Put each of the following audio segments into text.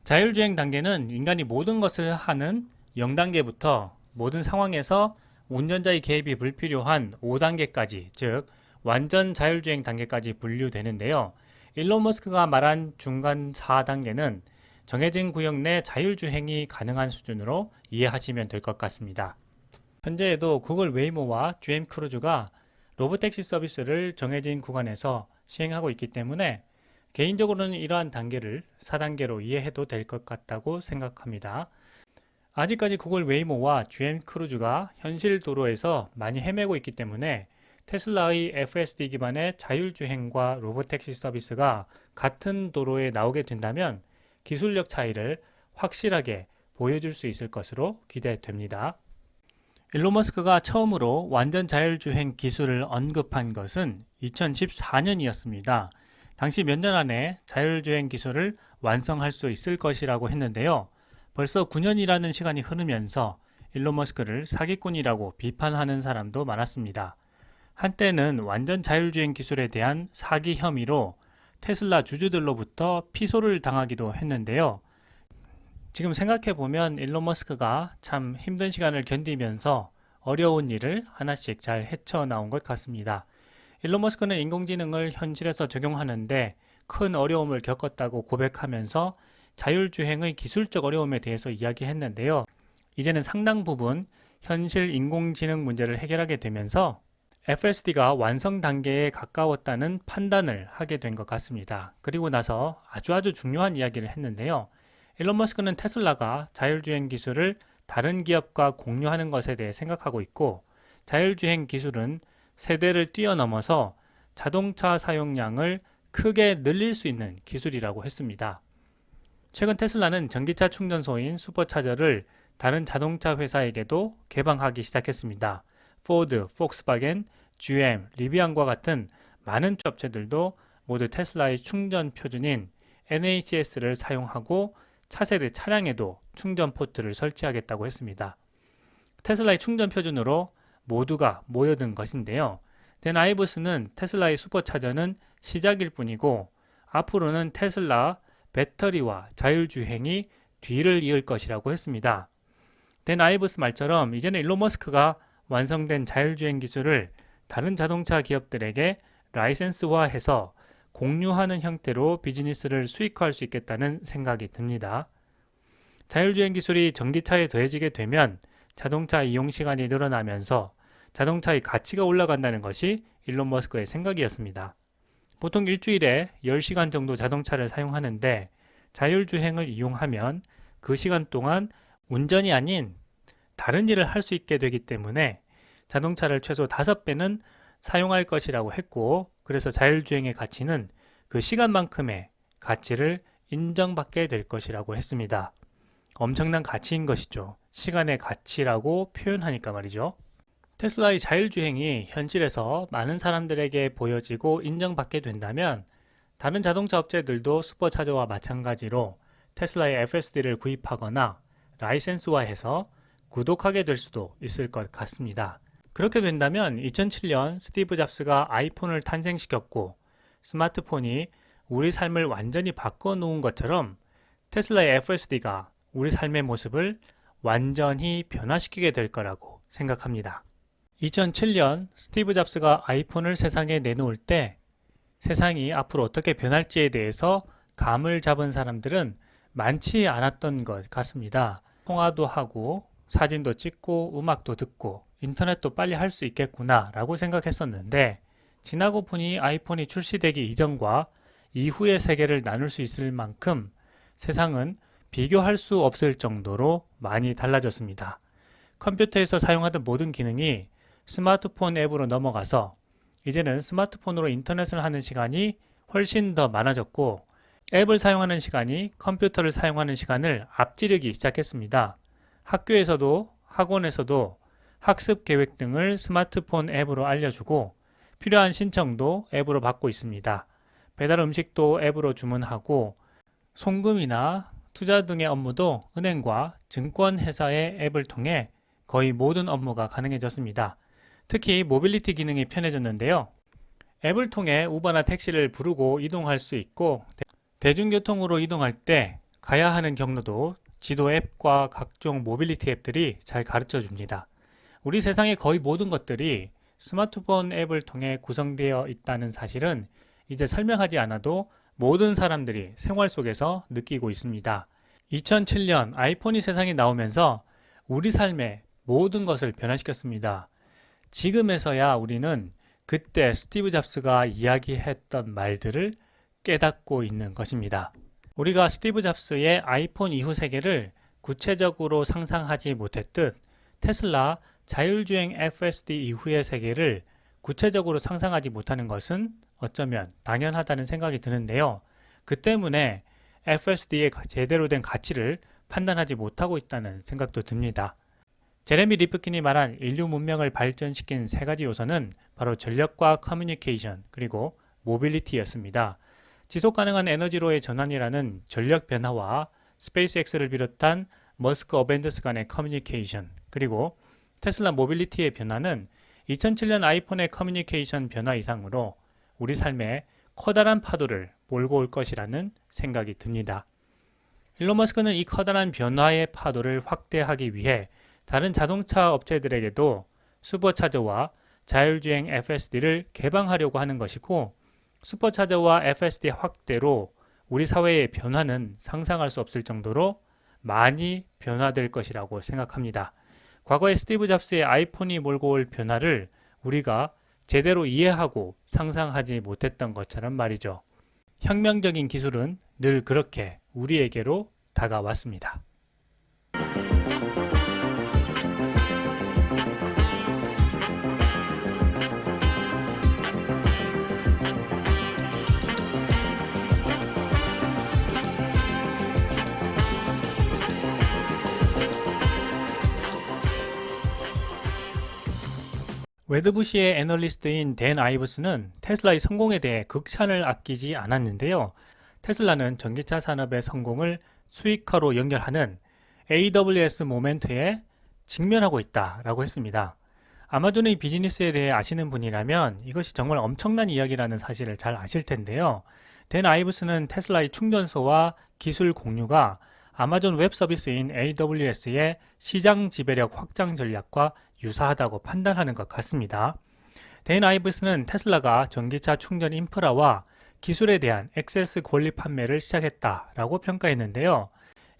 자율주행 단계는 인간이 모든 것을 하는 0단계부터 모든 상황에서 운전자의 개입이 불필요한 5단계까지, 즉 완전 자율주행 단계까지 분류되는데요. 일론 머스크가 말한 중간 4단계는 정해진 구역 내 자율주행이 가능한 수준으로 이해하시면 될 것 같습니다. 현재에도 구글 웨이모와 GM 크루즈가 로보택시 서비스를 정해진 구간에서 시행하고 있기 때문에 개인적으로는 이러한 단계를 4단계로 이해해도 될 것 같다고 생각합니다. 아직까지 구글 웨이모와 GM 크루즈가 현실 도로에서 많이 헤매고 있기 때문에 테슬라의 FSD 기반의 자율주행과 로보택시 서비스가 같은 도로에 나오게 된다면 기술력 차이를 확실하게 보여줄 수 있을 것으로 기대됩니다. 일론 머스크가 처음으로 완전 자율주행 기술을 언급한 것은 2014년이었습니다. 당시 몇 년 안에 자율주행 기술을 완성할 수 있을 것이라고 했는데요. 벌써 9년이라는 시간이 흐르면서 일론 머스크를 사기꾼이라고 비판하는 사람도 많았습니다. 한때는 완전 자율주행 기술에 대한 사기 혐의로 테슬라 주주들로부터 피소를 당하기도 했는데요. 지금 생각해보면 일론 머스크가 참 힘든 시간을 견디면서 어려운 일을 하나씩 잘 헤쳐나온 것 같습니다. 일론 머스크는 인공지능을 현실에서 적용하는데 큰 어려움을 겪었다고 고백하면서 자율주행의 기술적 어려움에 대해서 이야기했는데요. 이제는 상당 부분 현실 인공지능 문제를 해결하게 되면서 FSD가 완성 단계에 가까웠다는 판단을 하게 된 것 같습니다. 그리고 나서 아주 중요한 이야기를 했는데요. 일론 머스크는 테슬라가 자율주행 기술을 다른 기업과 공유하는 것에 대해 생각하고 있고, 자율주행 기술은 세대를 뛰어넘어서 자동차 사용량을 크게 늘릴 수 있는 기술이라고 했습니다. 최근 테슬라는 전기차 충전소인 슈퍼차저를 다른 자동차 회사에게도 개방하기 시작했습니다. 포드, 폭스바겐, GM, 리비안과 같은 많은 업체들도 모두 테슬라의 충전 표준인 NACS를 사용하고 차세대 차량에도 충전 포트를 설치하겠다고 했습니다. 테슬라의 충전 표준으로 모두가 모여든 것인데요. 댄 아이브스는 테슬라의 슈퍼차저는 시작일 뿐이고 앞으로는 테슬라 배터리와 자율주행이 뒤를 이을 것이라고 했습니다. 댄 아이브스 말처럼 이제는 일론 머스크가 완성된 자율주행 기술을 다른 자동차 기업들에게 라이센스화해서 공유하는 형태로 비즈니스를 수익화할 수 있겠다는 생각이 듭니다. 자율주행 기술이 전기차에 더해지게 되면 자동차 이용 시간이 늘어나면서 자동차의 가치가 올라간다는 것이 일론 머스크의 생각이었습니다. 보통 일주일에 10시간 정도 자동차를 사용하는데 자율주행을 이용하면 그 시간 동안 운전이 아닌 다른 일을 할 수 있게 되기 때문에 자동차를 최소 5배는 사용할 것이라고 했고, 그래서 자율주행의 가치는 그 시간만큼의 가치를 인정받게 될 것이라고 했습니다. 엄청난 가치인 것이죠. 시간의 가치라고 표현하니까 말이죠. 테슬라의 자율주행이 현실에서 많은 사람들에게 보여지고 인정받게 된다면 다른 자동차 업체들도 슈퍼차저와 마찬가지로 테슬라의 FSD를 구입하거나 라이센스화해서 구독하게 될 수도 있을 것 같습니다. 그렇게 된다면 2007년 스티브 잡스가 아이폰을 탄생시켰고 스마트폰이 우리 삶을 완전히 바꿔놓은 것처럼 테슬라의 FSD가 우리 삶의 모습을 완전히 변화시키게 될 거라고 생각합니다. 2007년 스티브 잡스가 아이폰을 세상에 내놓을 때 세상이 앞으로 어떻게 변할지에 대해서 감을 잡은 사람들은 많지 않았던 것 같습니다. 통화도 하고 사진도 찍고 음악도 듣고 인터넷도 빨리 할 수 있겠구나 라고 생각했었는데, 지나고 보니 아이폰이 출시되기 이전과 이후의 세계를 나눌 수 있을 만큼 세상은 비교할 수 없을 정도로 많이 달라졌습니다. 컴퓨터에서 사용하던 모든 기능이 스마트폰 앱으로 넘어가서 이제는 스마트폰으로 인터넷을 하는 시간이 훨씬 더 많아졌고, 앱을 사용하는 시간이 컴퓨터를 사용하는 시간을 앞지르기 시작했습니다. 학교에서도 학원에서도 학습 계획 등을 스마트폰 앱으로 알려주고 필요한 신청도 앱으로 받고 있습니다. 배달 음식도 앱으로 주문하고 송금이나 투자 등의 업무도 은행과 증권회사의 앱을 통해 거의 모든 업무가 가능해졌습니다. 특히 모빌리티 기능이 편해졌는데요. 앱을 통해 우버나 택시를 부르고 이동할 수 있고 대중교통으로 이동할 때 가야 하는 경로도 지도 앱과 각종 모빌리티 앱들이 잘 가르쳐 줍니다. 우리 세상의 거의 모든 것들이 스마트폰 앱을 통해 구성되어 있다는 사실은 이제 설명하지 않아도 모든 사람들이 생활 속에서 느끼고 있습니다. 2007년 아이폰이 세상에 나오면서 우리 삶의 모든 것을 변화시켰습니다. 지금에서야 우리는 그때 스티브 잡스가 이야기했던 말들을 깨닫고 있는 것입니다. 우리가 스티브 잡스의 아이폰 이후 세계를 구체적으로 상상하지 못했듯 테슬라 자율주행 FSD 이후의 세계를 구체적으로 상상하지 못하는 것은 어쩌면 당연하다는 생각이 드는데요. 그 때문에 FSD의 제대로 된 가치를 판단하지 못하고 있다는 생각도 듭니다. 제레미 리프킨이 말한 인류 문명을 발전시킨 세 가지 요소는 바로 전력과 커뮤니케이션 그리고 모빌리티였습니다. 지속가능한 에너지로의 전환이라는 전력 변화와 스페이스X를 비롯한 머스크 어벤져스 간의 커뮤니케이션 그리고 테슬라 모빌리티의 변화는 2007년 아이폰의 커뮤니케이션 변화 이상으로 우리 삶에 커다란 파도를 몰고 올 것이라는 생각이 듭니다. 일론 머스크는 이 커다란 변화의 파도를 확대하기 위해 다른 자동차 업체들에게도 슈퍼차저와 자율주행 FSD를 개방하려고 하는 것이고 슈퍼차저와 FSD 확대로 우리 사회의 변화는 상상할 수 없을 정도로 많이 변화될 것이라고 생각합니다. 과거에 스티브 잡스의 아이폰이 몰고 올 변화를 우리가 제대로 이해하고 상상하지 못했던 것처럼 말이죠. 혁명적인 기술은 늘 그렇게 우리에게로 다가왔습니다. 웨드부시의 애널리스트인 댄 아이브스는 테슬라의 성공에 대해 극찬을 아끼지 않았는데요. 테슬라는 전기차 산업의 성공을 수익화로 연결하는 AWS 모멘트에 직면하고 있다라고 했습니다. 아마존의 비즈니스에 대해 아시는 분이라면 이것이 정말 엄청난 이야기라는 사실을 잘 아실 텐데요. 댄 아이브스는 테슬라의 충전소와 기술 공유가 아마존 웹 서비스인 AWS의 시장 지배력 확장 전략과 유사하다고 판단하는 것 같습니다. 댄 아이브스는 테슬라가 전기차 충전 인프라와 기술에 대한 액세스 권리 판매를 시작했다라고 평가했는데요.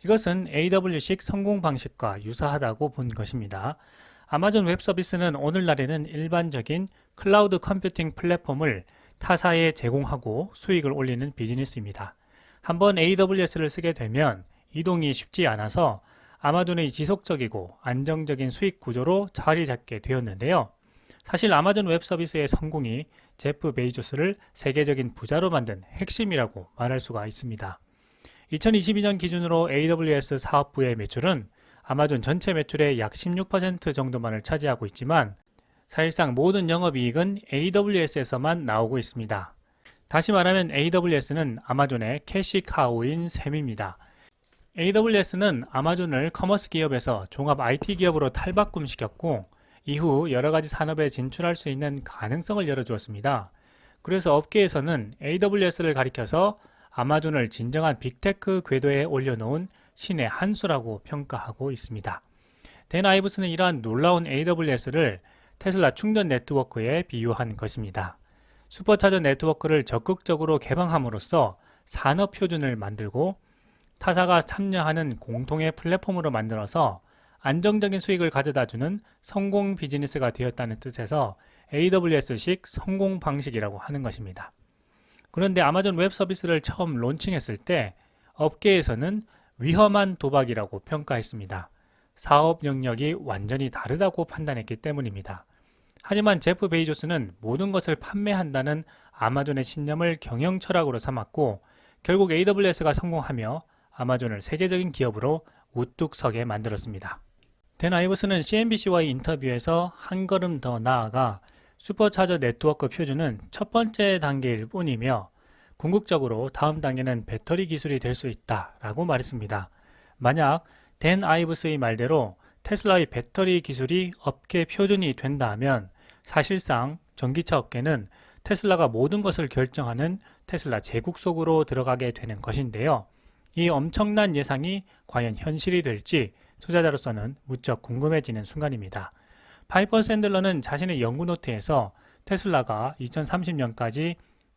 이것은 AWS식 성공 방식과 유사하다고 본 것입니다. 아마존 웹 서비스는 오늘날에는 일반적인 클라우드 컴퓨팅 플랫폼을 타사에 제공하고 수익을 올리는 비즈니스입니다. 한번 AWS를 쓰게 되면 이동이 쉽지 않아서 아마존의 지속적이고 안정적인 수익 구조로 자리 잡게 되었는데요. 사실 아마존 웹 서비스의 성공이 제프 베이조스를 세계적인 부자로 만든 핵심이라고 말할 수가 있습니다. 2022년 기준으로 AWS 사업부의 매출은 아마존 전체 매출의 약 16% 정도만을 차지하고 있지만 사실상 모든 영업이익은 AWS에서만 나오고 있습니다. 다시 말하면 AWS는 아마존의 캐시카우인 셈입니다. AWS는 아마존을 커머스 기업에서 종합 IT 기업으로 탈바꿈시켰고 이후 여러 가지 산업에 진출할 수 있는 가능성을 열어주었습니다. 그래서 업계에서는 AWS를 가리켜서 아마존을 진정한 빅테크 궤도에 올려놓은 신의 한 수라고 평가하고 있습니다. 댄 아이브스는 이러한 놀라운 AWS를 테슬라 충전 네트워크에 비유한 것입니다. 슈퍼차저 네트워크를 적극적으로 개방함으로써 산업 표준을 만들고 타사가 참여하는 공통의 플랫폼으로 만들어서 안정적인 수익을 가져다주는 성공 비즈니스가 되었다는 뜻에서 AWS식 성공 방식이라고 하는 것입니다. 그런데 아마존 웹 서비스를 처음 론칭했을 때 업계에서는 위험한 도박이라고 평가했습니다. 사업 영역이 완전히 다르다고 판단했기 때문입니다. 하지만 제프 베이조스는 모든 것을 판매한다는 아마존의 신념을 경영 철학으로 삼았고 결국 AWS가 성공하며 아마존을 세계적인 기업으로 우뚝 서게 만들었습니다. 댄 아이브스는 CNBC와의 인터뷰에서 한 걸음 더 나아가 슈퍼차저 네트워크 표준은 첫 번째 단계일 뿐이며 궁극적으로 다음 단계는 배터리 기술이 될 수 있다라고 말했습니다. 만약 댄 아이브스의 말대로 테슬라의 배터리 기술이 업계 표준이 된다면 사실상 전기차 업계는 테슬라가 모든 것을 결정하는 테슬라 제국 속으로 들어가게 되는 것인데요. 이 엄청난 예상이 과연 현실이 될지 투자자로서는 무척 궁금해지는 순간입니다. 파이퍼 샌들러는 자신의 연구 노트에서 테슬라가 2030년까지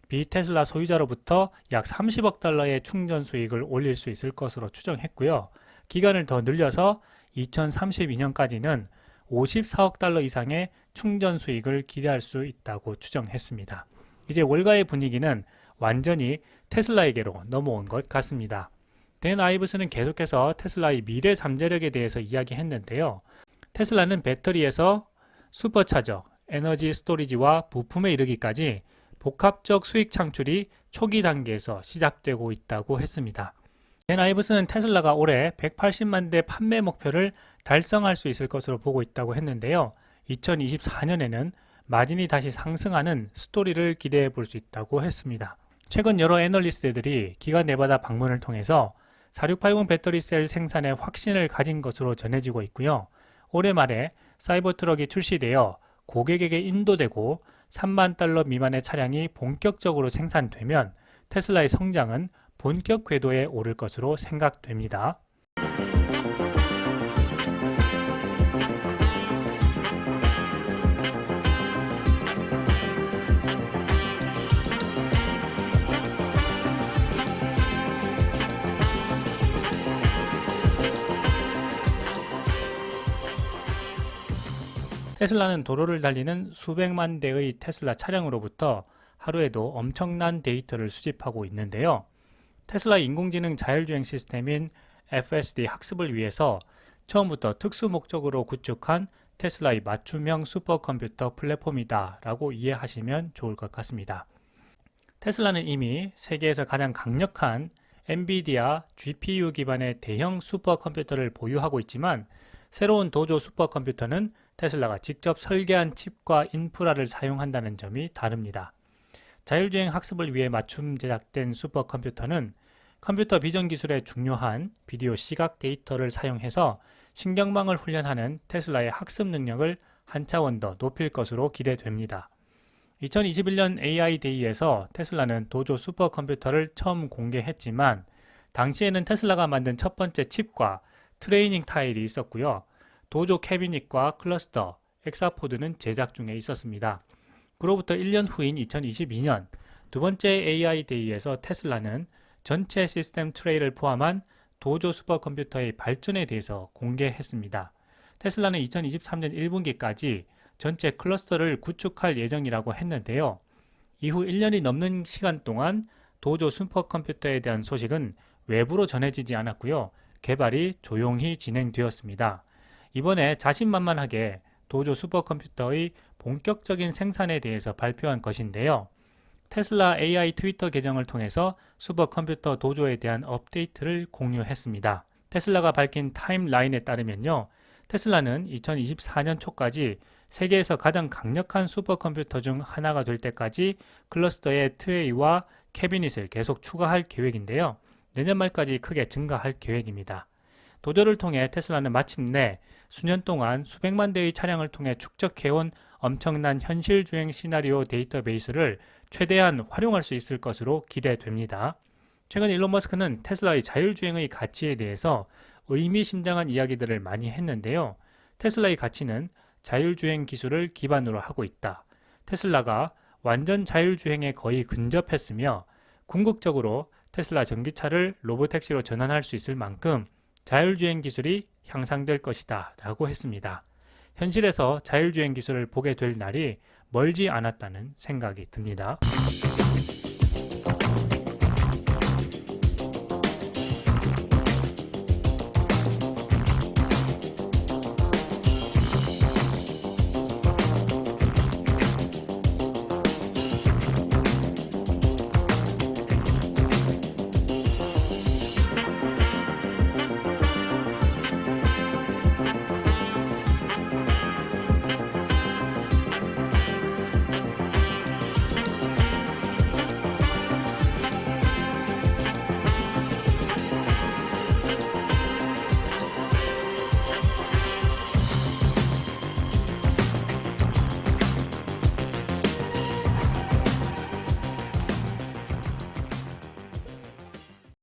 비테슬라 소유자로부터 약 30억 달러의 충전 수익을 올릴 수 있을 것으로 추정했고요. 기간을 더 늘려서 2032년까지는 54억 달러 이상의 충전 수익을 기대할 수 있다고 추정했습니다. 이제 월가의 분위기는 완전히 테슬라에게로 넘어온 것 같습니다. 댄 아이브스는 계속해서 테슬라의 미래 잠재력에 대해서 이야기했는데요. 테슬라는 배터리에서 슈퍼차저, 에너지 스토리지와 부품에 이르기까지 복합적 수익 창출이 초기 단계에서 시작되고 있다고 했습니다. 댄 아이브스는 테슬라가 올해 180만 대 판매 목표를 달성할 수 있을 것으로 보고 있다고 했는데요. 2024년에는 마진이 다시 상승하는 스토리를 기대해 볼 수 있다고 했습니다. 최근 여러 애널리스트들이 기관 네바다 방문을 통해서 4680 배터리 셀 생산에 확신을 가진 것으로 전해지고 있고요. 올해 말에 사이버 트럭이 출시되어 고객에게 인도되고 3만 달러 미만의 차량이 본격적으로 생산되면 테슬라의 성장은 본격 궤도에 오를 것으로 생각됩니다. 테슬라는 도로를 달리는 수백만 대의 테슬라 차량으로부터 하루에도 엄청난 데이터를 수집하고 있는데요. 테슬라 인공지능 자율주행 시스템인 FSD 학습을 위해서 처음부터 특수 목적으로 구축한 테슬라의 맞춤형 슈퍼컴퓨터 플랫폼이다 라고 이해하시면 좋을 것 같습니다. 테슬라는 이미 세계에서 가장 강력한 엔비디아 GPU 기반의 대형 슈퍼컴퓨터를 보유하고 있지만 새로운 도조 슈퍼컴퓨터는 테슬라가 직접 설계한 칩과 인프라를 사용한다는 점이 다릅니다. 자율주행 학습을 위해 맞춤 제작된 슈퍼컴퓨터는 컴퓨터 비전 기술의 중요한 비디오 시각 데이터를 사용해서 신경망을 훈련하는 테슬라의 학습 능력을 한 차원 더 높일 것으로 기대됩니다. 2021년 AI 데이에서 테슬라는 도조 슈퍼컴퓨터를 처음 공개했지만 당시에는 테슬라가 만든 첫 번째 칩과 트레이닝 타일이 있었고요. 도조 캐비닛과 클러스터, 엑사포드는 제작 중에 있었습니다. 그로부터 1년 후인 2022년 두 번째 AI 데이에서 테슬라는 전체 시스템 트레이를 포함한 도조 슈퍼컴퓨터의 발전에 대해서 공개했습니다. 테슬라는 2023년 1분기까지 전체 클러스터를 구축할 예정이라고 했는데요. 이후 1년이 넘는 시간 동안 도조 슈퍼컴퓨터에 대한 소식은 외부로 전해지지 않았고요. 개발이 조용히 진행되었습니다. 이번에 자신만만하게 도조 슈퍼컴퓨터의 본격적인 생산에 대해서 발표한 것인데요. 테슬라 AI 트위터 계정을 통해서 슈퍼컴퓨터 도조에 대한 업데이트를 공유했습니다. 테슬라가 밝힌 타임라인에 따르면요. 테슬라는 2024년 초까지 세계에서 가장 강력한 슈퍼컴퓨터 중 하나가 될 때까지 클러스터의 트레이와 캐비닛을 계속 추가할 계획인데요. 내년 말까지 크게 증가할 계획입니다. 도조를 통해 테슬라는 마침내 수년 동안 수백만 대의 차량을 통해 축적해온 엄청난 현실 주행 시나리오 데이터베이스를 최대한 활용할 수 있을 것으로 기대됩니다. 최근 일론 머스크는 테슬라의 자율주행의 가치에 대해서 의미심장한 이야기들을 많이 했는데요. 테슬라의 가치는 자율주행 기술을 기반으로 하고 있다. 테슬라가 완전 자율주행에 거의 근접했으며 궁극적으로 테슬라 전기차를 로보택시로 전환할 수 있을 만큼 자율주행 기술이 향상될 것이다 라고 했습니다. 현실에서 자율주행 기술을 보게 될 날이 멀지 않았다는 생각이 듭니다.